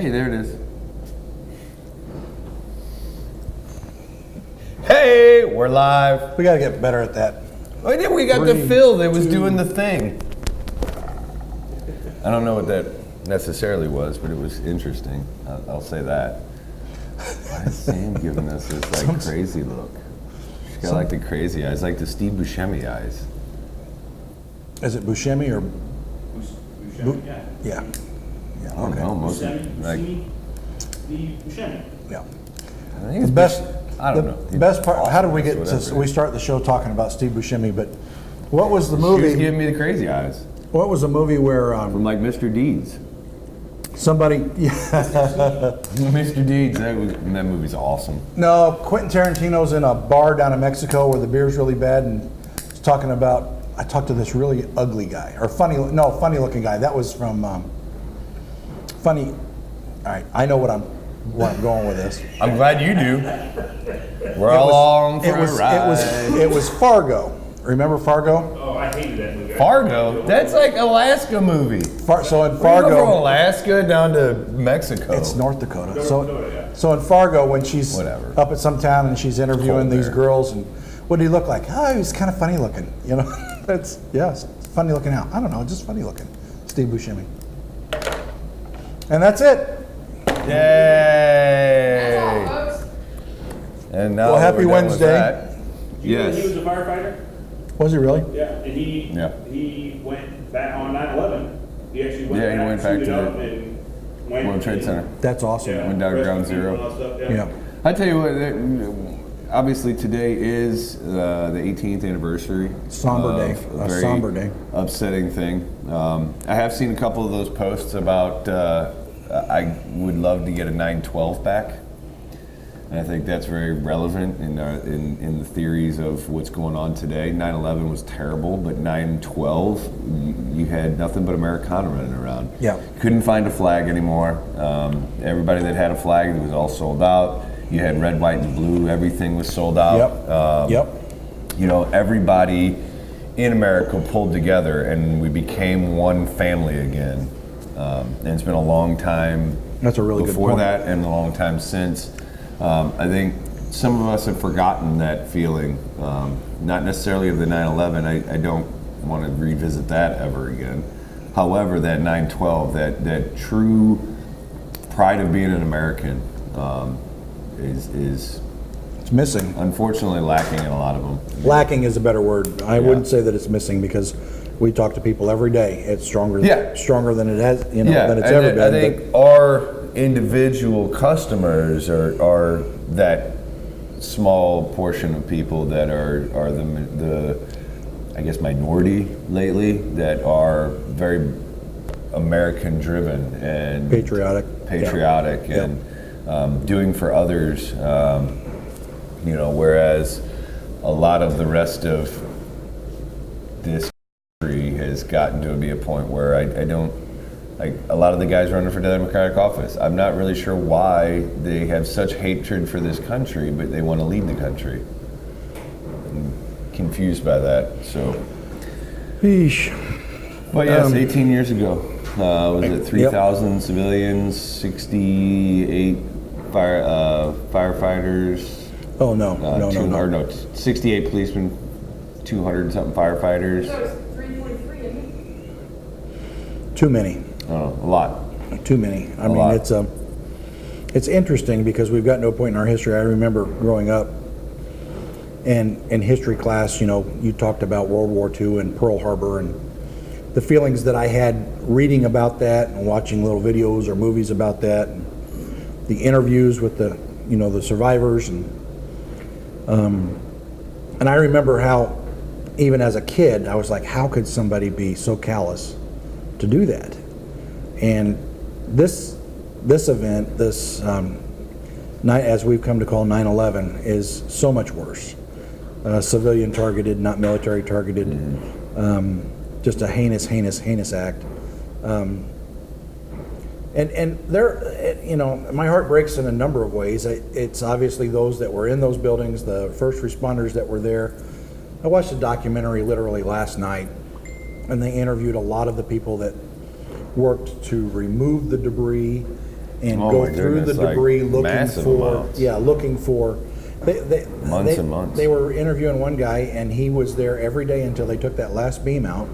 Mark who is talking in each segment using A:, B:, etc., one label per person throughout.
A: Hey, there it is. Hey, we're live.
B: We got to get better at that.
A: Oh, yeah, we got the Phil that was doing the thing. I don't know what that necessarily was, but it was interesting. I'll say that. Why is Sam giving us this like crazy look? She's got like the crazy eyes, like the Steve Buscemi eyes.
B: Is it Buscemi or?
C: Buscemi, yeah.
B: Yeah.
A: I don't know. Most
C: Buscemi.
B: Yeah.
A: I think it's best. I don't know.
B: The best part. How did we get to? We start the show talking about Steve Buscemi, but what was the movie?
A: She was giving me the crazy eyes.
B: What was the movie where?
A: From like Mr. Deeds.
B: Somebody. Yeah.
A: Mr. Deeds. That movie's awesome.
B: No, Quentin Tarantino's in a bar down in Mexico where the beer's really bad, and he's talking about. I talked to this really ugly guy, or funny looking guy. That was from Funny. All right, I know what I'm going with this.
A: I'm glad you do. We're all along for a ride.
B: It was Fargo. Remember Fargo?
C: Oh, I hated that movie.
A: Fargo? That's like Alaska movie.
B: So in
A: We go
B: Fargo,
A: from Alaska down to Mexico.
B: it's North Dakota.
C: North Dakota, yeah.
B: So in Fargo, when she's
A: Whatever.
B: up at some town and she's interviewing
A: Cold
B: these
A: there.
B: girls, and what did he look like? Oh, he was kind of funny looking. You know, it's funny looking out. I don't know, just funny looking. Steve Buscemi. And that's it.
A: Yay!
D: That's all, folks.
A: And now
B: Well,
A: that
B: happy
A: we're done with
B: Wednesday.
A: that-
C: You know
A: Yes.
C: he was a firefighter?
B: Was he really?
C: Yeah, and he went back on 9/11. He actually went
A: Yeah, he
C: back,
A: went back
C: suited
A: to
C: up and went
A: World Trade
C: and-
A: Center.
B: That's awesome.
C: Yeah,
A: Went down to
C: rescued
A: ground
C: people
A: zero.
C: and all that stuff,
B: Yeah.
A: I tell you what, obviously today is the 18th anniversary.
B: Somber
A: of
B: day. A
A: very
B: somber day.
A: Upsetting thing. I have seen a couple of those posts about I would love to get a 9/12 back. And I think that's very relevant in the theories of what's going on today. 9/11 was terrible, but 9/12, you had nothing but Americana running around.
B: Yeah.
A: Couldn't find a flag anymore. Everybody that had a flag, it was all sold out. You had red, white, and blue. Everything was sold out.
B: Yep.
A: You know, everybody in America pulled together, and we became one family again. And it's been a long time.
B: That's a really good
A: before
B: point.
A: that, and a long time since. I think some of us have forgotten that feeling. Not necessarily of the 9/11. I don't want to revisit that ever again. However, that 9/12, that true pride of being an American, is
B: It's missing.
A: unfortunately lacking in a lot of them.
B: Lacking is a better word. I wouldn't say that it's missing because we talk to people every day. It's stronger than it has, than it's ever been.
A: I think our individual customers are that small portion of people that are the I guess minority lately that are very American driven and
B: patriotic
A: and doing for others, whereas a lot of the rest of this country has gotten to be a point where I don't, like a lot of the guys running for Democratic office, I'm not really sure why they have such hatred for this country, but they want to lead the country. I'm confused by that, so.
B: Eesh.
A: But yes, 18 years ago, was it 3,000 civilians, 68 firefighters?
B: Oh no,
A: 68 policemen, 200 and something firefighters.
D: That was 343, isn't it?
B: Too many.
A: A lot.
B: Too many. I mean,
A: lot.
B: it's interesting because we've gotten to a point in our history. I remember growing up, and in history class, you talked about World War II and Pearl Harbor and the feelings that I had reading about that and watching little videos or movies about that, and the interviews with the survivors, and I remember how, even as a kid, I was like, how could somebody be so callous to do that? And this event, as we've come to call 9/11, is so much worse. Civilian targeted, not military targeted. Just a heinous act. And there, my heart breaks in a number of ways. It's obviously those that were in those buildings, the first responders that were there. I watched a documentary literally last night, and they interviewed a lot of the people that worked to remove the debris and
A: Oh
B: go
A: my
B: through the
A: goodness, like
B: debris looking
A: massive
B: for,
A: amounts.
B: looking for.
A: Months and months.
B: They were interviewing one guy, and he was there every day until they took that last beam out.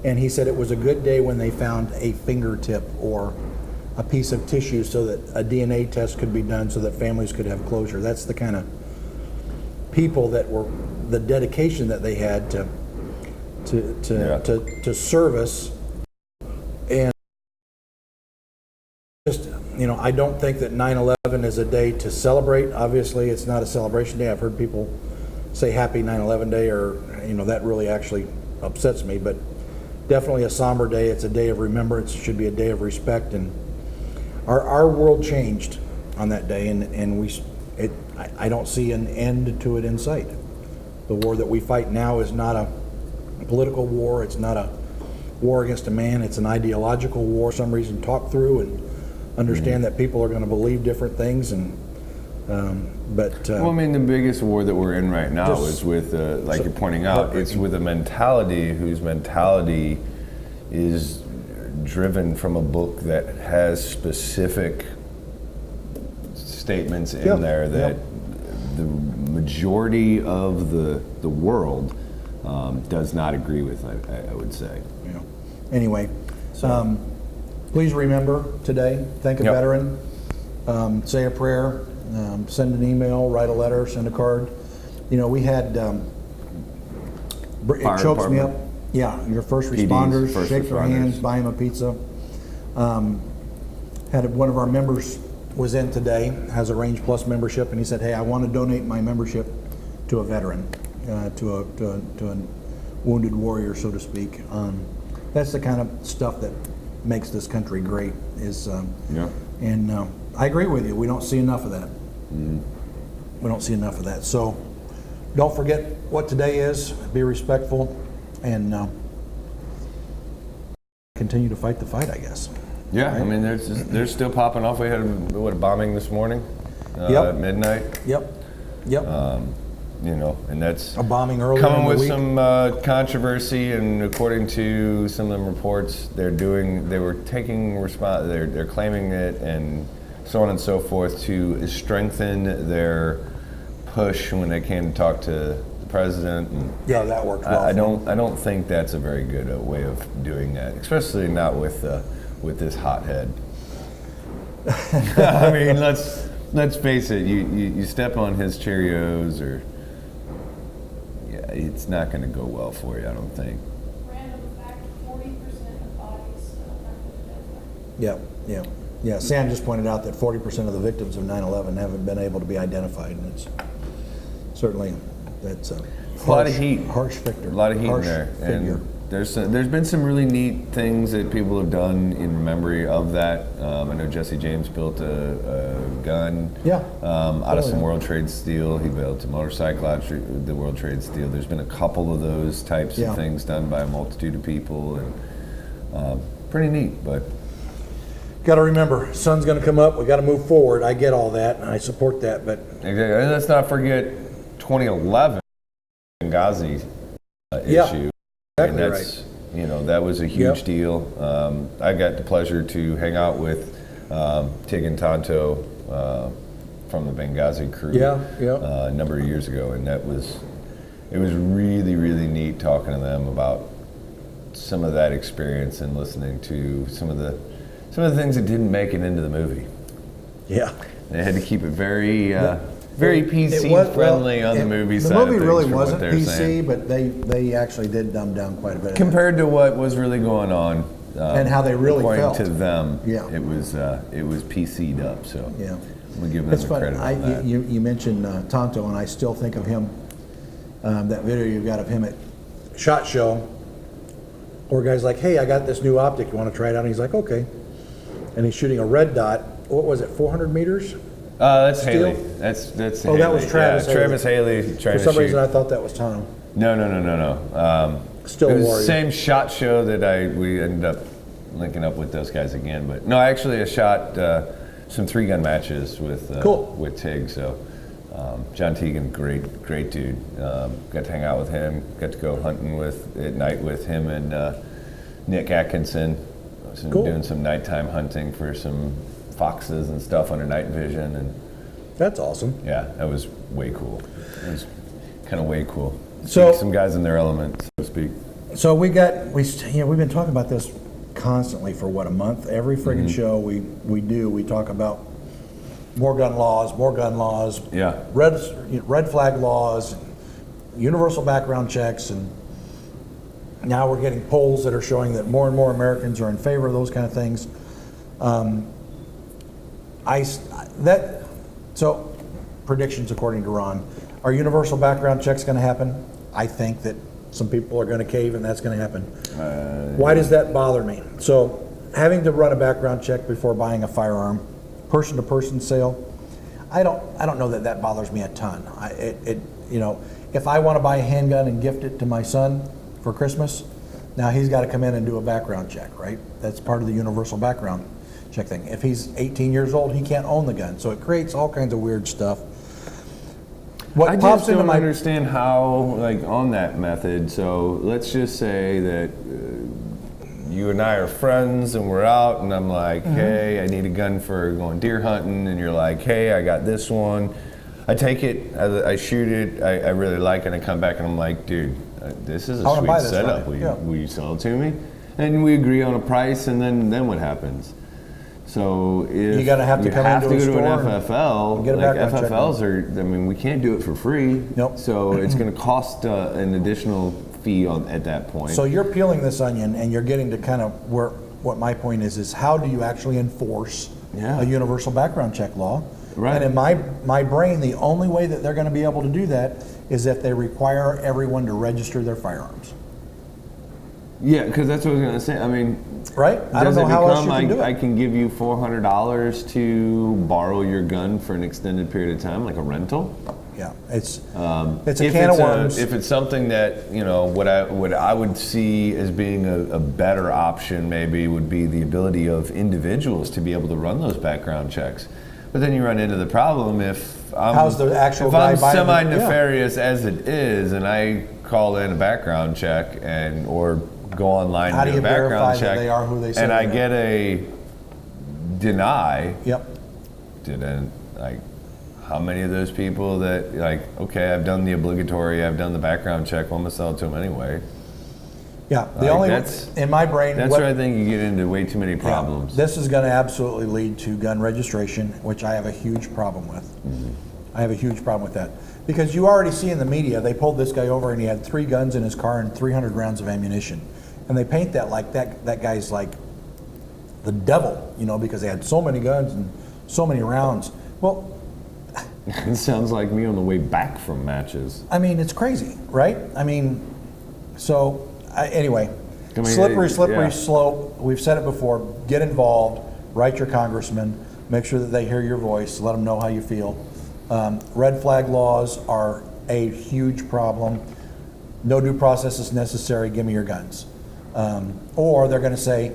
B: And he said it was a good day when they found a fingertip or a piece of tissue so that a DNA test could be done so that families could have closure. That's the kind of people that were, the dedication that they had to service. And just, I don't think that 9/11 is a day to celebrate. Obviously, it's not a celebration day. I've heard people say happy 9/11 day, or, that really actually upsets me, but definitely a somber day. It's a day of remembrance. It should be a day of respect. And our world changed on that day, and I don't see an end to it in sight. The war that we fight now is not a political war. It's not a war against a man. It's an ideological war. Some reason talk through and understand that people are going to believe different things. And well,
A: I mean, the biggest war that we're in right now is with, like you're pointing out, it's with a mentality whose mentality is driven from a book that has specific statements in there that the majority of the world does not agree with, I would say.
B: Yeah. Anyway, please remember today, thank a veteran, say a prayer, send an email, write a letter, send a card. We had, it chokes me up. Yeah, your first responders, shake their hands, buy them a pizza. Had one of our members was in today, has a Range Plus membership, and he said, hey, I want to donate my membership to a veteran, to a wounded warrior, so to speak. That's the kind of stuff that makes this country great. And I agree with you. We don't see enough of that. We don't see enough of that. So don't forget what today is. Be respectful, and continue to fight the fight, I guess.
A: Yeah, right? I mean, they're still popping off. We had a bombing this morning at midnight.
B: Yep.
A: And that's
B: a bombing earlier
A: coming
B: in the
A: with
B: week.
A: some controversy. And according to some of them reports, they were taking response. They're claiming it and so on and so forth to strengthen their push when they came to talk to the president. And
B: yeah, that worked well.
A: I don't think that's a very good way of doing that, especially not with this hothead. I mean, let's face it. You step on his Cheerios, or it's not going to go well for you. I don't think.
D: Random fact: 40% of bodies still haven't been identified.
B: Yeah. Sam just pointed out that 40% of the victims of 9/11 haven't been able to be identified, and it's certainly that's a
A: lot of heat.
B: Harsh figure.
A: A lot of heat in there, and there's been some really neat things that people have done in memory of that. I know Jesse James built a gun out of some World Trade steel. He built a motorcycle out of the World Trade steel. There's been a couple of those types of things done by a multitude of people, and pretty neat. But
B: got to remember, sun's going to come up. We got to move forward. I get all that, and I support that. But
A: exactly. And let's not forget 2011 Benghazi issue. And that's right. That was a huge deal. I got the pleasure to hang out with Tig and Tonto from the Benghazi crew a number of years ago, and it was really, really neat talking to them about some of that experience and listening to some of the things that didn't make it into the movie.
B: Yeah,
A: they had to keep it very PC friendly on the movie side.
B: The movie really
A: wasn't
B: PC,
A: saying.
B: but they actually did dumb down quite a bit
A: compared to what was really going on
B: and how they really
A: according
B: felt
A: to them. Yeah, it was PC'd up. So we give them credit on that.
B: You mentioned Tonto, and I still think of him. That video you got of him at SHOT Show, where guys like, hey, I got this new optic. You want to try it out? And he's like, okay. And he's shooting a red dot. What was it? 400 meters.
A: That's
B: Steel?
A: Haley. That's
B: oh,
A: Haley.
B: that was Travis.
A: Yeah, Travis Haley trying
B: For some reason, I thought that was Tonto.
A: No.
B: Still
A: it was
B: Warrior.
A: The same SHOT Show that we ended up linking up with those guys again. But no, actually, I shot some 3-gun matches with Tig. So John Teagan, great dude. Got to hang out with him. Got to go hunting at night with him and Nick Atkinson. Doing some nighttime hunting for some foxes and stuff under night vision, and
B: That's awesome.
A: yeah, that was way cool. It was kind of way cool.
B: So-
A: some guys in their element, so to speak.
B: So we've been talking about this constantly for what, a month? Every friggin' show we talk about more gun laws,
A: Yeah.
B: red flag laws, universal background checks, and now we're getting polls that are showing that more and more Americans are in favor of those kind of things. So predictions according to Ron, are universal background checks going to happen? I think that some people are going to cave and that's going to happen. Why does that bother me? So having to run a background check before buying a firearm, person to person sale, I don't know that bothers me a ton. If I want to buy a handgun and gift it to my son for Christmas, now he's got to come in and do a background check, right? That's part of the universal background check thing. If he's 18 years old, he can't own the gun. So it creates all kinds of weird stuff.
A: I just don't understand how, like, on that method. So let's just say that you and I are friends and we're out, and I'm like, hey, I need a gun for going deer hunting, and you're like, hey, I got this one. I take it, I shoot it, I really like it, and I come back and I'm like, dude, this is a sweet setup. Will you sell it to me? And we agree on a price, and then what happens? So if
B: you gotta have to come into a
A: to go to an
B: store
A: FFL,
B: and get a
A: like
B: background check
A: FFLs are, I mean, we can't do it for free.
B: Nope.
A: So it's going to cost an additional fee at that point.
B: So you're peeling this onion and you're getting to kind of what my point is how do you actually enforce a universal background check law?
A: Right.
B: And in my brain, the only way that they're going to be able to do that is if they require everyone to register their firearms.
A: Yeah, because that's what I was going to say. I mean,
B: right? I don't know how else you can do it.
A: I can give you $400 to borrow your gun for an extended period of time, like a rental.
B: Yeah, it's a can of worms.
A: If it's something that, what I would see as being a better option maybe would be the ability of individuals to be able to run those background checks. But then you run into the problem if I'm semi-nefarious as it is, and I call in a background check or go online and do a background check,
B: they are who they say
A: and I
B: they
A: get a deny.
B: Yep.
A: How many of those people that okay, I've done the obligatory, I've done the background check, well, I'm gonna sell it to them anyway.
B: Yeah, in my brain,
A: that's where I think you get into way too many problems.
B: This is going to absolutely lead to gun registration, which I have a huge problem with. I have a huge problem with that because you already see in the media they pulled this guy over and he had 3 guns in his car and 300 rounds of ammunition, and they paint that like that guy's like the devil, because they had so many guns and so many rounds. Well,
A: it sounds like me on the way back from matches.
B: I mean, it's crazy, right? I mean, so. Anyway, slippery slope. We've said it before. Get involved. Write your congressman. Make sure that they hear your voice. Let them know how you feel. Red flag laws are a huge problem. No due process is necessary. Give me your guns. Or they're going to say,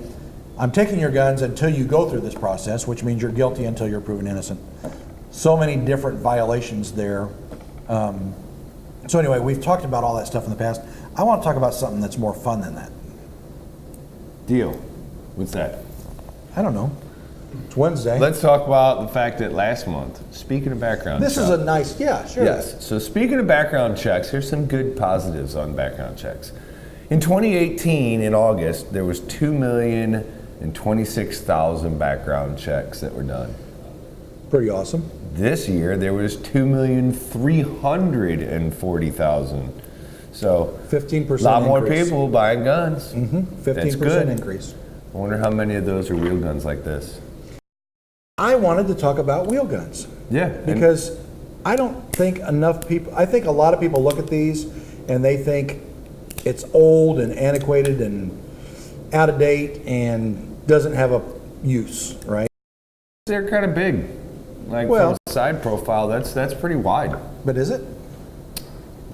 B: I'm taking your guns until you go through this process, which means you're guilty until you're proven innocent. So many different violations there. So anyway, we've talked about all that stuff in the past. I want to talk about something that's more fun than that.
A: Deal. What's that?
B: I don't know. It's Wednesday.
A: Let's talk about the fact that last month, speaking of background checks.
B: This is a nice, sure.
A: Yes. So speaking of background checks, here's some good positives on background checks. In 2018, in August, there was 2,026,000 background checks that were done.
B: Pretty awesome.
A: This year, there was 2,340,000. So
B: 15%.
A: A lot more people buying guns.
B: 15% increase.
A: I wonder how many of those are wheel guns like this.
B: I wanted to talk about wheel guns.
A: Yeah.
B: Because I don't think enough people, I think a lot of people look at these and they think it's old and antiquated and out of date and doesn't have a use, right?
A: They're kind of big. From a side profile, that's pretty wide.
B: But is it?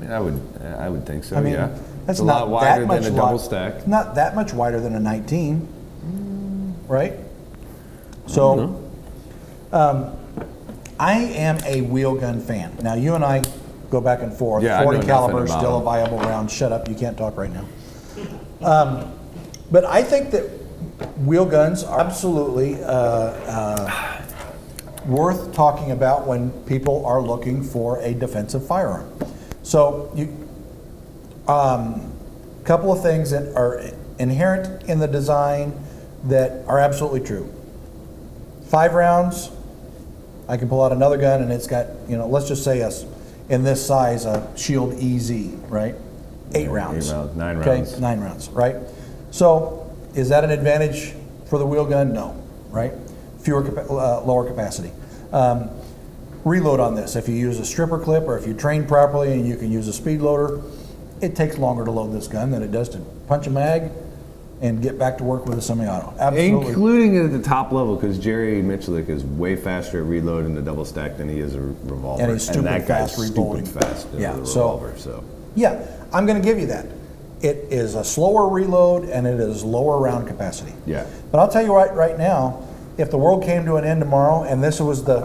A: I would think so.
B: I mean,
A: yeah.
B: That's
A: a lot wider than a double stack.
B: Not that much wider than a 19, right? So, I am a wheel gun fan. Now, you and I go back and forth.
A: Yeah,
B: 40 caliber still a viable round. Shut up, you can't talk right now. But I think that wheel guns are absolutely worth talking about when people are looking for a defensive firearm. So couple of things that are inherent in the design that are absolutely true. 5 rounds, I can pull out another gun and it's got, let's just say in this size, a Shield EZ, right? 8 rounds.
A: 8 rounds, 9
B: okay?
A: rounds.
B: 9 rounds, right? So is that an advantage for the wheel gun? No, right? Lower capacity. Reload on this, if you use a stripper clip or if you train properly and you can use a speed loader, it takes longer to load this gun than it does to punch a mag and get back to work with a semi-auto. Absolutely.
A: Including at the top level, because Jerry Michalik is way faster at reloading the double stack than he is a revolver.
B: And he's stupid
A: that
B: fast
A: guy's
B: reloading.
A: stupid fast with
B: Yeah,
A: the revolver. So
B: yeah, I'm going to give you that. It is a slower reload and it is lower round capacity.
A: yeah,
B: But I'll tell you right now, if the world came to an end tomorrow and if this was the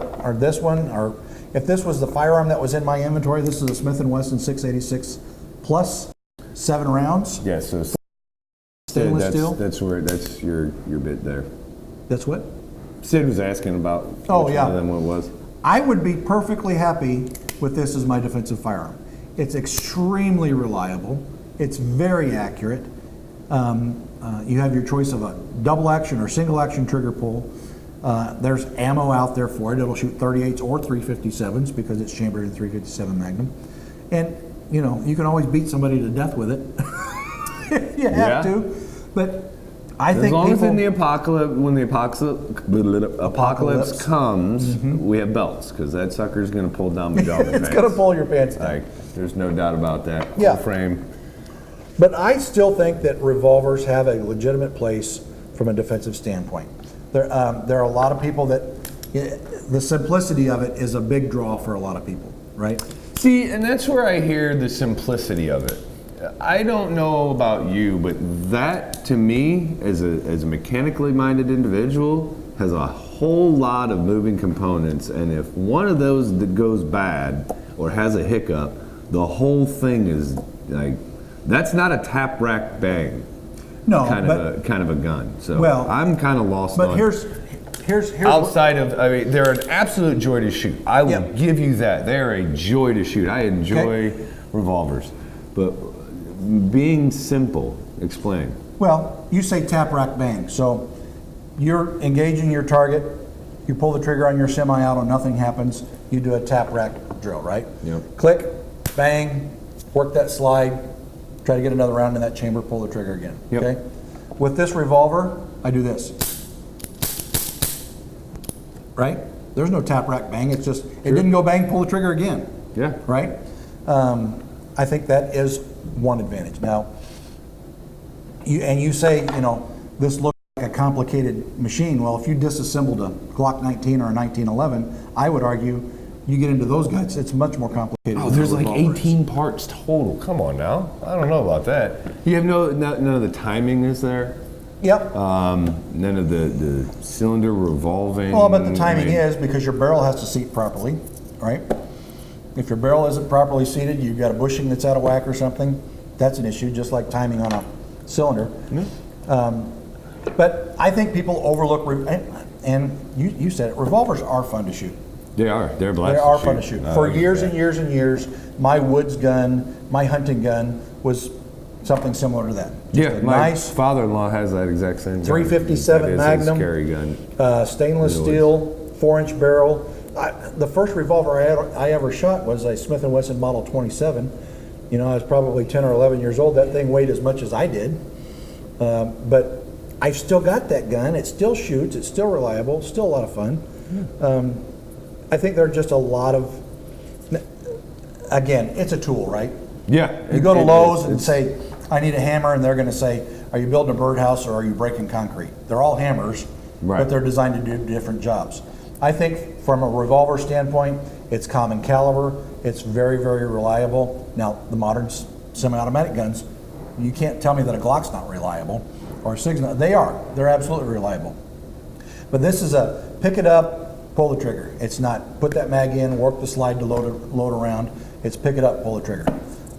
B: firearm that was in my inventory, this is a Smith & Wesson 686 plus 7 rounds.
A: yeah. So
B: Stainless steel?
A: That's your bit there.
B: That's what?
A: Sid was asking about
B: Oh,
A: which
B: yeah.
A: one of them what it was.
B: I would be perfectly happy with this as my defensive firearm. It's extremely reliable. It's very accurate. You have your choice of a double action or single action trigger pull. There's ammo out there for it. It'll shoot 38s or 357s because it's chambered in 357 Magnum. And you can always beat somebody to death with it. You have to. But I think
A: As long as
B: people,
A: in the apocalypse, when the apocalypse comes, we have belts because that sucker's going to pull down pajama pants.
B: it's going to pull your pants down.
A: Like, there's no doubt about that.
B: Yeah.
A: Full frame.
B: But I still think that revolvers have a legitimate place from a defensive standpoint. There are a lot of people that the simplicity of it is a big draw for a lot of people, right?
A: See, and that's where I hear the simplicity of it. I don't know about you, but that to me, as a mechanically minded individual, has a whole lot of moving components, and if one of those that goes bad or has a hiccup, the whole thing is like, that's not a tap rack bang.
B: No,
A: kind of a gun. So
B: well,
A: I'm kind of lost.
B: But
A: on
B: here's
A: outside of, I mean, they're an absolute joy to shoot. I will
B: Yeah.
A: give you that. They're a joy to shoot. I enjoy revolvers, but being simple. Explain.
B: Well, you say tap rack bang. So you're engaging your target, you pull the trigger on your semi-auto, nothing happens, you do a tap rack drill, right?
A: Yep.
B: Click, bang, work that slide, try to get another round in that chamber, pull the trigger again.
A: Yep.
B: Okay? With this revolver, I do this. Right? There's no tap rack bang, it's just, it didn't go bang, pull the trigger again.
A: Yeah.
B: Right? I think that is one advantage. Now, you say, this looks like a complicated machine. Well, if you disassembled a Glock 19 or a 1911, I would argue you get into those guns, it's much more complicated.
A: Oh,
B: than
A: there's
B: a
A: like
B: revolver is.
A: 18 parts total. Come on now. I don't know about that. You have none of the timing is there.
B: Yep.
A: None of the cylinder revolving.
B: Well, but the timing
A: I mean,
B: is because your barrel has to seat properly, right? If your barrel isn't properly seated, you've got a bushing that's out of whack or something, that's an issue, just like timing on a cylinder. But I think people overlook, and you said it, revolvers are fun to shoot.
A: They are. They're blast.
B: They are fun to shoot. For years and years and years, my woods gun, my hunting gun was something similar to that.
A: Yeah,
B: Just a
A: my
B: nice
A: father-in-law has that exact same gun.
B: 357
A: That is
B: Magnum.
A: his carry gun.
B: Stainless steel, 4-inch barrel. The first revolver I ever shot was a Smith & Wesson Model 27. I was probably 10 or 11 years old. That thing weighed as much as I did. But I've still got that gun. It still shoots. It's still reliable. Still a lot of fun. I think there are just a lot of, again, it's a tool, right?
A: Yeah.
B: You go to Lowe's and say, I need a hammer, and they're going to say, are you building a birdhouse or are you breaking concrete? They're all hammers,
A: Right.
B: but they're designed to do different jobs. I think from a revolver standpoint, it's common caliber, it's very, very reliable. Now, the modern semi-automatic guns, you can't tell me that a Glock's not reliable, or a SIG's not. They are. They're absolutely reliable. But this is a pick it up, pull the trigger. It's not put that mag in, work the slide to load around. It's pick it up, pull the trigger.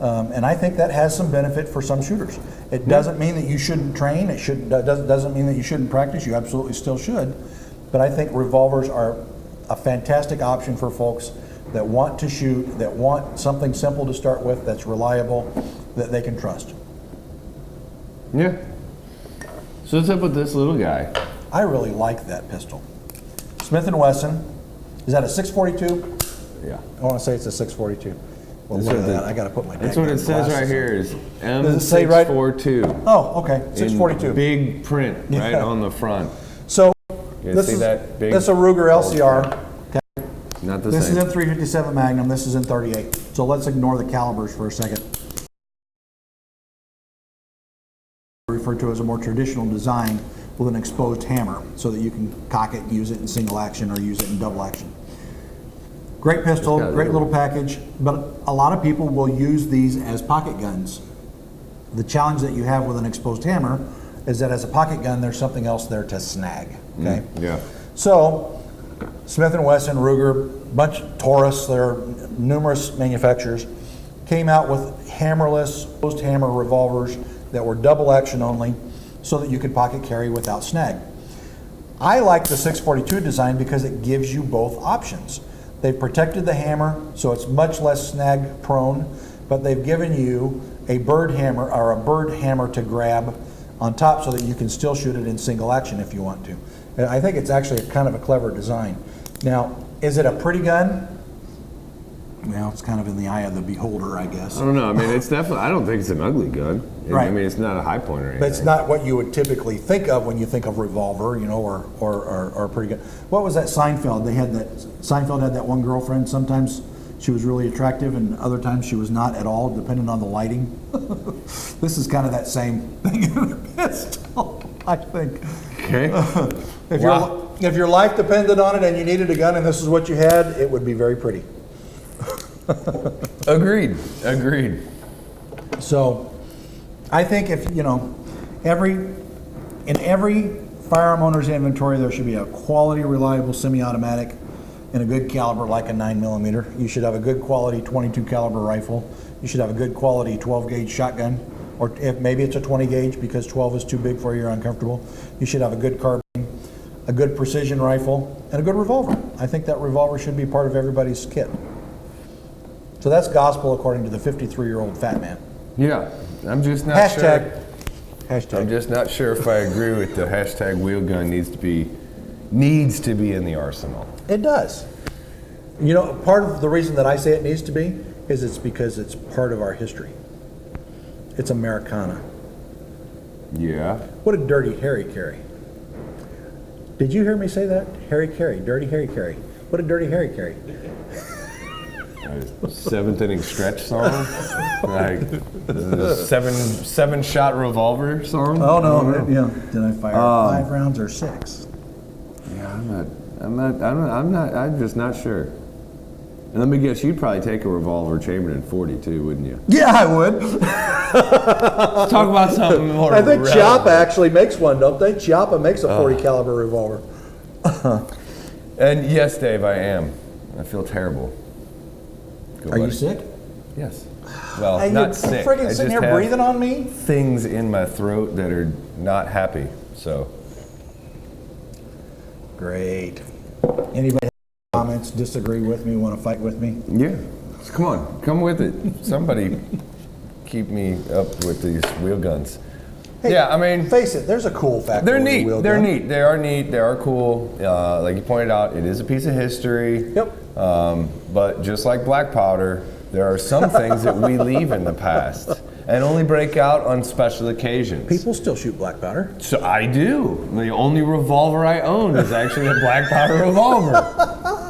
B: And I think that has some benefit for some shooters. It doesn't mean that you shouldn't train. Doesn't mean that you shouldn't practice. You absolutely still should. But I think revolvers are a fantastic option for folks that want to shoot, that want something simple to start with, that's reliable, that they can trust.
A: Yeah. So what's up with this little guy?
B: I really like that pistol. Smith & Wesson. Is that a 642?
A: Yeah.
B: I want to say it's a 642. Well,
A: That's
B: look
A: what
B: at that. I got to put my
A: That's what it says right here is
B: Does it say right?
A: M642.
B: Oh, okay. 642.
A: In big print right
B: Yeah.
A: on the front.
B: So
A: You
B: this
A: see
B: is
A: that big?
B: this is a Ruger LCR.
A: Not the
B: This is
A: same.
B: in 357 Magnum. This is in 38. So let's ignore the calibers for a second. Referred to as a more traditional design with an exposed hammer so that you can cock it, use it in single action or use it in double action. Great pistol, great little package, but a lot of people will use these as pocket guns. The challenge that you have with an exposed hammer is that as a pocket gun, there's something else there to snag, okay?
A: Yeah.
B: So, Smith & Wesson, Ruger, Taurus, there are numerous manufacturers, came out with hammerless, exposed hammer revolvers that were double action only so that you could pocket carry without snag. I like the 642 design because it gives you both options. They've protected the hammer so it's much less snag prone, but they've given you a bird hammer or a bird hammer to grab on top so that you can still shoot it in single action if you want to. And I think it's actually kind of a clever design. Now, is it a pretty gun? Well, it's kind of in the eye of the beholder, I guess.
A: I don't know. I mean, it's definitely. I don't think it's an ugly gun.
B: Right.
A: I mean, it's not a high point or anything.
B: But it's not what you would typically think of when you think of revolver, you know, or pretty good. What was that Seinfeld? Seinfeld had that one girlfriend. Sometimes she was really attractive, and other times she was not at all, depending on the lighting. This is kind of that same thing in a pistol, I think.
A: Okay.
B: If your life depended on it and you needed a gun and this is what you had, it would be very pretty.
A: Agreed.
B: So, I think if, you know, in every firearm owner's inventory, there should be a quality, reliable semi-automatic in a good caliber like a 9mm. You should have a good quality 22 caliber rifle. You should have a good quality 12 gauge shotgun, or if maybe it's a 20 gauge because 12 is too big for you, you're uncomfortable. You should have a good carbine, a good precision rifle, and a good revolver. I think that revolver should be part of everybody's kit. So that's gospel according to the 53-year-old fat man.
A: Yeah. I'm just not
B: Hashtag.
A: sure.
B: Hashtag.
A: I'm just not sure if I agree with the hashtag wheel gun needs to be in the arsenal.
B: It does. You know, part of the reason that I say it needs to be is it's because it's part of our history. It's Americana.
A: Yeah.
B: What did Dirty Harry carry? Did you hear me say that? Harry Carey, Dirty Harry Carey. What did Dirty Harry carry?
A: Seventh inning stretch song, like the seven shot revolver song.
B: Oh no! Yeah. Did I fire 5 rounds or 6?
A: Yeah, I'm just not sure. And let me guess, you'd probably take a revolver chambered in 42, wouldn't you?
B: Yeah, I would.
A: Let's talk about something more.
B: I think
A: relevant.
B: Chiappa actually makes one, don't they? Chiappa makes a 40 caliber revolver.
A: And yes, Dave, I am. I feel terrible. Go,
B: Are you
A: buddy.
B: sick?
A: Yes. Well,
B: Hey,
A: not
B: you're
A: sick.
B: freaking
A: I
B: sitting
A: just
B: here
A: have
B: breathing on me?
A: things in my throat that are not happy. So.
B: Great. Anybody have comments, disagree with me, want to fight with me?
A: Yeah. Come on, come with it. Somebody keep me up with these wheel guns.
B: Hey,
A: yeah, I mean,
B: face it, there's a cool factor.
A: they're
B: with a
A: neat.
B: wheel
A: They're
B: gun.
A: neat. They are neat. They are cool. Like you pointed out, it is a piece of history.
B: Yep.
A: But just like black powder, there are some things that we leave in the past and only break out on special occasions.
B: People still shoot black powder.
A: So I do. The only revolver I own is actually a black powder revolver.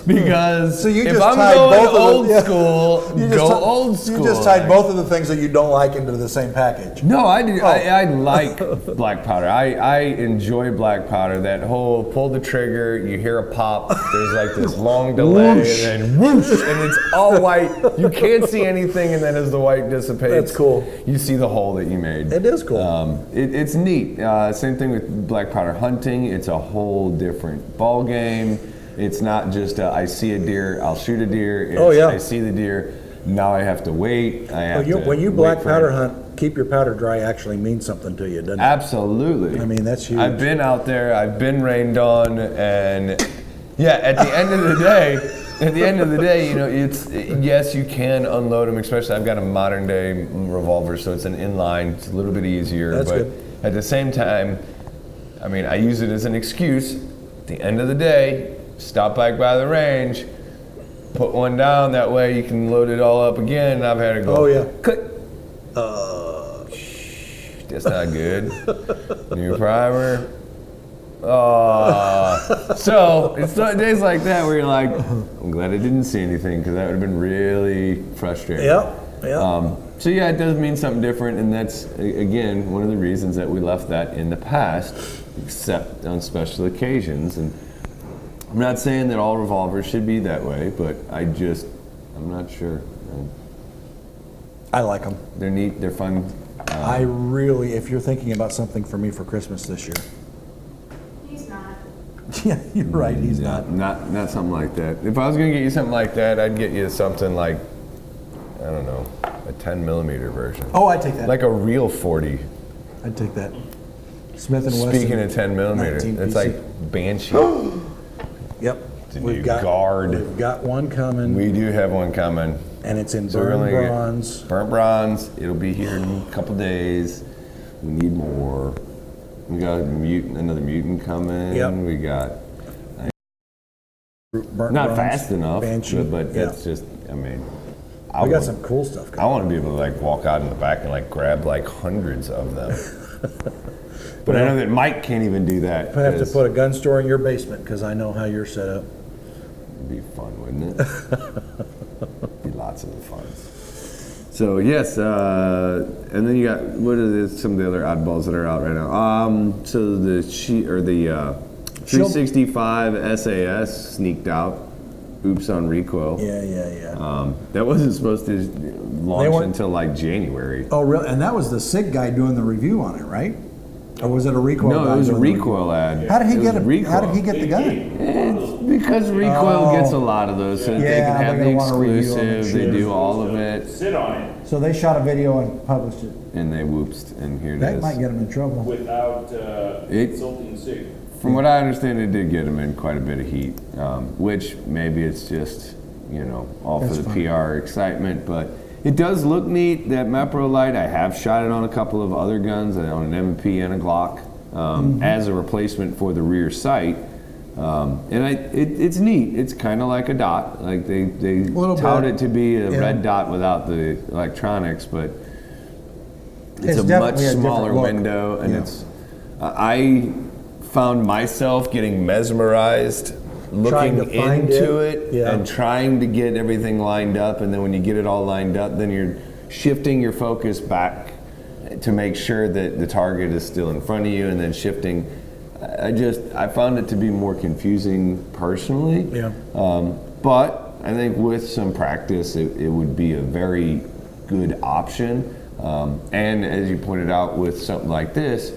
A: Because
B: So you
A: if
B: just
A: I'm
B: tied
A: going
B: both of
A: old
B: them- yeah.
A: school,
B: You
A: go
B: just ti-
A: old school.
B: You just tied both of the things that you don't like into the same package.
A: No, I do.
B: Oh.
A: I like black powder. I enjoy black powder. That whole pull the trigger, you hear a pop. There's like this long delay,
B: Whoosh.
A: and then whoosh, and it's all white. You can't see anything, and then as the white dissipates,
B: That's cool.
A: You see the hole that you made.
B: It is cool.
A: It's neat. Same thing with black powder hunting. It's a whole different ball game. It's not just I see a deer, I'll shoot a deer. It's,
B: Oh, yeah.
A: I see the deer. Now I have to wait. I have to
B: When you
A: wait
B: black
A: for
B: powder
A: it.
B: hunt, keep your powder dry actually means something to you, doesn't it?
A: Absolutely.
B: I mean, that's huge.
A: I've been out there, I've been rained on, and Yeah, at the end of the day, you know, it's yes, you can unload them. Especially, I've got a modern day revolver, so it's an inline. It's a little bit easier.
B: That's
A: but
B: good.
A: at the same time, I mean, I use it as an excuse. At the end of the day, stop back by the range, put one down. That way, you can load it all up again. And I've had to go.
B: Oh, yeah.
A: Click. That's not good. New primer. So it's days like that where you're like, I'm glad I didn't see anything because that would have been really frustrating.
B: Yeah.
A: So yeah, it does mean something different, and that's again one of the reasons that we left that in the past, except on special occasions. And I'm not saying that all revolvers should be that way, but I'm not sure.
B: I like them.
A: They're neat. They're fun.
B: I really, if you're thinking about something for me for Christmas this year.
D: He's not.
B: Yeah, you're right. He's not.
A: Not something like that. If I was gonna get you something like that, I'd get you something like, I don't know, a 10 millimeter version.
B: Oh, I'd take that.
A: Like a real 40.
B: I'd take that. Smith and Wesson.
A: Speaking of 10 millimeter,
B: 19
A: it's
B: PC.
A: like Banshee.
B: Yep.
A: It's a new guard.
B: We've got one coming,
A: We do have one coming.
B: and it's in
A: So we're
B: burnt
A: gonna get
B: bronze.
A: Burnt bronze. It'll be here in a couple days. We need more. We got another mutant coming.
B: Yep.
A: We got
B: Burnt
A: not
B: bronze,
A: fast enough,
B: Banshee.
A: but
B: Yeah.
A: it's just. I mean,
B: We got some cool stuff
A: I
B: coming.
A: want to be able to like walk out in the back and like grab like hundreds of them. But I know that Mike can't even do that.
B: I have to
A: 'cause
B: put a gun store in your basement because I know how you're set up.
A: It'd be fun, wouldn't it? Be lots of fun. So yes, and then you got some of the other oddballs that are out right now. So the 365 SAS sneaked out. Oops on recoil.
B: Yeah.
A: That wasn't supposed to launch
B: weren't-
A: until like January.
B: Oh, really? And that was the SIG guy doing the review on it, right? Or was it a recoil?
A: No,
B: guy
A: it was a
B: doing the review?
A: recoil ad.
B: How did he
A: It
B: get
A: was
B: it?
A: recoil.
B: How did he get the gun?
A: It's because recoil gets a lot of those, so that they
B: Yeah,
A: can have
B: they're
A: the
B: gonna wanna review them and
A: exclusive. They
B: shit.
A: do all of it,
C: Sit on it
B: So they shot a video and published it.
A: and they whooped, and here it
B: That
A: is.
B: might get him in trouble.
C: without
A: It-
C: consulting SIG.
A: From what I understand, it did get him in quite a bit of heat, which maybe it's just, all for
B: That's
A: the
B: fine.
A: PR excitement, but it does look neat, that Mepro light. I have shot it on a couple of other guns, on an M&P and a Glock, as a replacement for the rear sight. It's neat. It's kind of like a dot. Like they
B: Little
A: tout
B: bit.
A: it to be a
B: Yeah.
A: red dot without the electronics, but it's a much
B: definitely a different
A: smaller
B: look.
A: window, and
B: Yeah.
A: I found myself getting mesmerized
B: Trying
A: looking
B: to find
A: into
B: it.
A: it
B: Yeah.
A: and trying to get everything lined up, and then when you get it all lined up, then you're shifting your focus back to make sure that the target is still in front of you, and then shifting. I found it to be more confusing personally.
B: Yeah.
A: But I think with some practice, it would be a very good option. And as you pointed out, with something like this,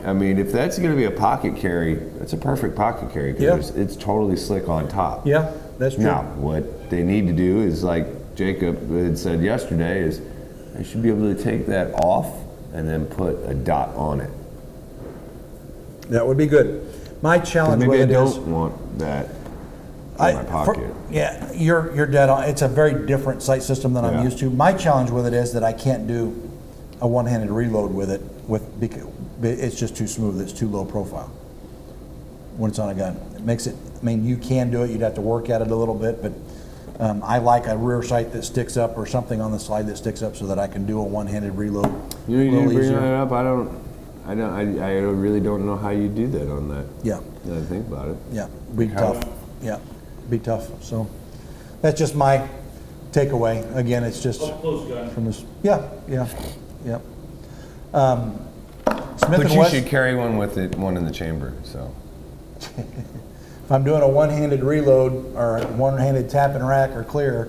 A: I mean, if that's going to be a pocket carry, it's a perfect pocket carry because it's totally slick on top.
B: Yeah, that's true.
A: Now, what they need to do is, like Jacob had said yesterday, is they should be able to take that off and then put a dot on it.
B: That would be good. My challenge
A: Maybe I
B: with it is,
A: don't want that in my pocket.
B: You're dead on. It's a very different sight system than I'm
A: Yeah.
B: used to. My challenge with it is that I can't do a one-handed reload with it because it's just too smooth. It's too low profile when it's on a gun. It makes it. I mean, you can do it. You'd have to work at it a little bit, but I like a rear sight that sticks up or something on the slide that sticks up so that I can do a one-handed reload.
A: You know,
B: a
A: you
B: little
A: bring
B: easier.
A: that up. I really don't know how you do that on that.
B: Yeah.
A: Now that I think about it.
B: Yeah, be
A: How-
B: tough. Yeah, be tough. So that's just my takeaway. Again, it's just
C: Up close gun.
B: from this. Yeah. Smith
A: But
B: and
A: you
B: West.
A: should carry one with it, one in the chamber. So
B: If I'm doing a one-handed reload or a one-handed tap and rack or clear,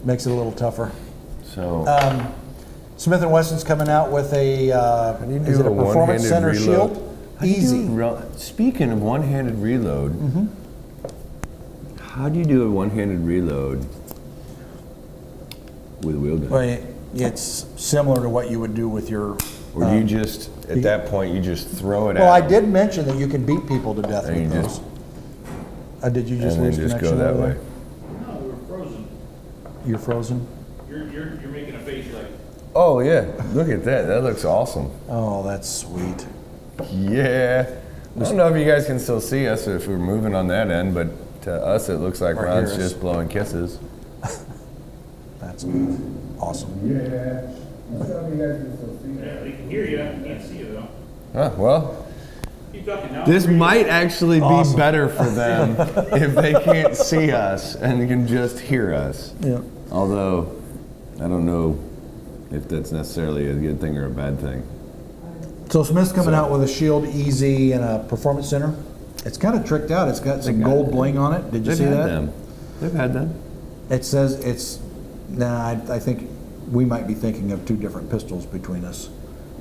B: makes it a little tougher.
A: so
B: Smith and Wesson's coming out with a.
A: do you
B: Is
A: do
B: it a
A: a
B: performance
A: one-handed
B: center
A: reload?
B: shield?
A: How do you do
B: Easy.
A: speaking of one-handed reload, how do you do a one-handed reload with a wheel gun?
B: Well, it's similar to what you would do with your.
A: Or do you just at that point you just throw it
B: Well,
A: at
B: I
A: them?
B: did mention that you can beat people to death
A: And
B: with
A: you
B: those.
A: just
B: Did you just
A: and then
B: lose
A: just
B: connection
A: go that
B: over
A: way.
B: there?
C: No, we're frozen.
B: You're frozen?
C: You're making a face like,
A: Oh yeah, look at that. That looks awesome.
B: Oh, that's sweet.
A: Yeah. I don't know if you guys can still see us if we're moving on that end, but to us it looks like
B: Or
A: Ron's
B: hear us.
A: just blowing kisses.
B: That's awesome.
A: Yeah. I don't know if you guys can still see
C: yeah, they can hear you, I can't see you though.
A: Well,
C: Keep talking now.
A: this might actually be
B: Awesome.
A: better for them if they can't see us and can just hear us.
B: Yeah.
A: Although, I don't know if that's necessarily a good thing or a bad thing.
B: So Smith's coming out with a Shield Easy and a Performance Center. It's kind of tricked out. It's got some
A: got
B: gold
A: it.
B: bling on it. Did you see
A: had
B: that?
A: them. They've had them.
B: It says it's. I think we might be thinking of two different pistols between us.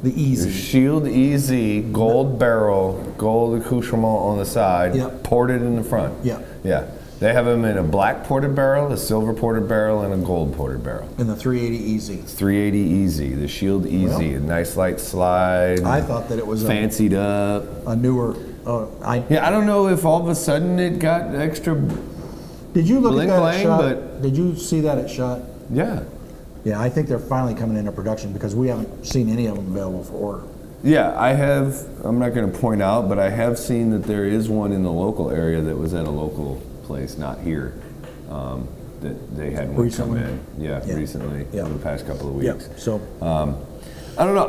B: The
A: The
B: Easy.
A: Shield EZ, gold barrel, gold accoutrement on the side,
B: Yep.
A: ported in the front.
B: Yeah.
A: Yeah. They have them in a black ported barrel, a silver ported barrel, and a gold ported barrel.
B: And the 380 Easy.
A: 380 Easy, the Shield EZ,
B: Well,
A: a nice light slide.
B: I thought that it was
A: fancied up.
B: a newer.
A: Yeah, I don't know if all of a sudden it got extra.
B: Did you look
A: Bling
B: at that
A: blang,
B: at shot?
A: but-
B: Did you see that at shot?
A: Yeah.
B: Yeah, I think they're finally coming into production because we haven't seen any of them available for order.
A: Yeah, I have. I'm not going to point out, but I have seen that there is one in the local area that was at a local place, not here. That they had one
B: Recently?
A: come in. Yeah,
B: Yeah.
A: recently,
B: Yeah.
A: in the past couple of
B: Yeah.
A: weeks.
B: So
A: I don't know.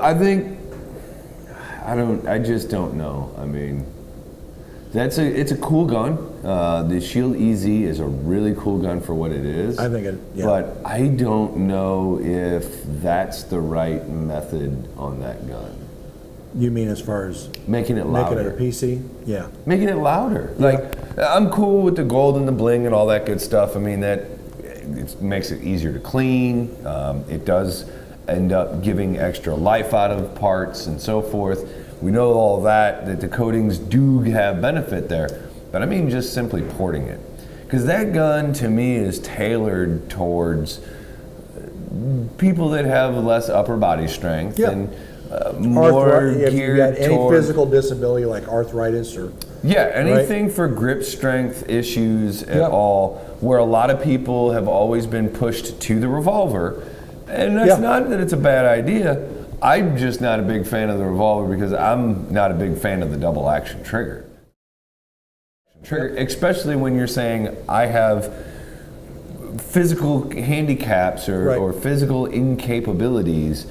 A: I just don't know. I mean, it's a cool gun. The Shield EZ is a really cool gun for what it is.
B: I think it. Yeah.
A: But I don't know if that's the right method on that gun.
B: You mean as far as
A: Making it
B: making
A: louder.
B: it a PC? Yeah.
A: Making it louder. Like, I'm cool with the gold and the bling and all that good stuff. I mean, that it makes it easier to clean. It does end up giving extra life out of parts and so forth. We know all that the coatings do have benefit there. But I mean just simply porting it. Because that gun, to me, is tailored towards people that have less upper body strength
B: Yeah.
A: and more
B: If you
A: geared
B: got any
A: towards
B: physical disability like arthritis or
A: yeah, anything for grip strength issues at all, where a lot of people have always been pushed to the revolver. And that's not that it's a bad idea. I'm just not a big fan of the revolver because I'm not a big fan of the double action trigger. Especially when you're saying I have physical handicaps or physical incapabilities.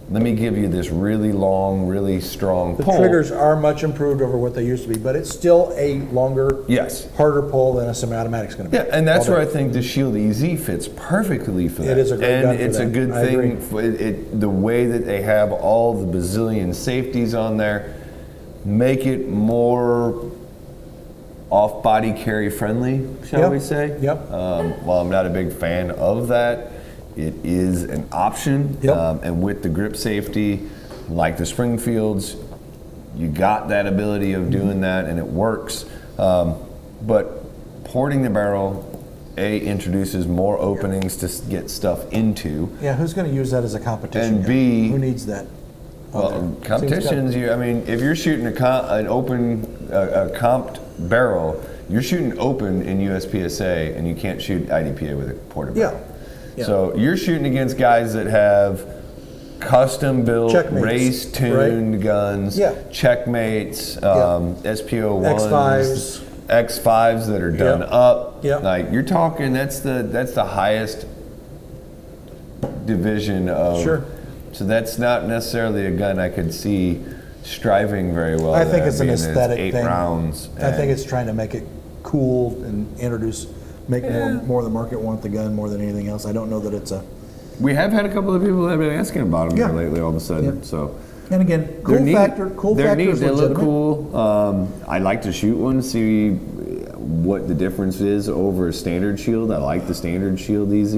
A: Let me give you this really long, really strong
B: the
A: pull.
B: triggers are much improved over what they used to be, but it's still a longer,
A: Yes.
B: harder pull than a semi-automatic's going to be.
A: Yeah, and that's
B: All
A: where I
B: day.
A: think the Shield EZ fits perfectly for that.
B: It is a great
A: and
B: gun for
A: it's a
B: that.
A: good
B: I
A: thing.
B: agree.
A: For the way that they have all the bazillion safeties on there, make it more off-body carry friendly, shall
B: Yep.
A: we say?
B: Yep.
A: While I'm not a big fan of that, it is an option.
B: Yep.
A: And with the grip safety, like the Springfields, you got that ability of doing that, and it works. But porting the barrel, introduces more openings to get stuff into.
B: Yeah, who's going to use that as a competition?
A: And
B: gun?
A: B-
B: who needs that?
A: Well, competitions. I mean, if you're shooting an open, a comped barrel, you're shooting open in USPSA, and you can't shoot IDPA with a ported barrel.
B: Yeah.
A: So you're shooting against guys that have custom built,
B: Checkmates,
A: race tuned guns, checkmates, SPO1s, X5s that are done up.
B: Yep.
A: Like you're talking, that's the highest division of.
B: Sure.
A: So that's not necessarily a gun I could see striving very well.
B: I think
A: there,
B: it's an
A: being that
B: aesthetic
A: 8
B: thing.
A: rounds.
B: I think
A: and-
B: it's trying to make it cool and make more of the market want the gun more than anything else. I don't know that it's a.
A: We have had a couple of people that have been asking about them
B: Yeah.
A: here lately all of a sudden.
B: Yeah.
A: So
B: And again,
A: they're
B: cool
A: neat.
B: factor. Cool
A: They're
B: factor
A: neat.
B: is
A: They look
B: legitimate.
A: cool. I like to shoot one, see what the difference is over a standard shield. I like the standard shield EZ.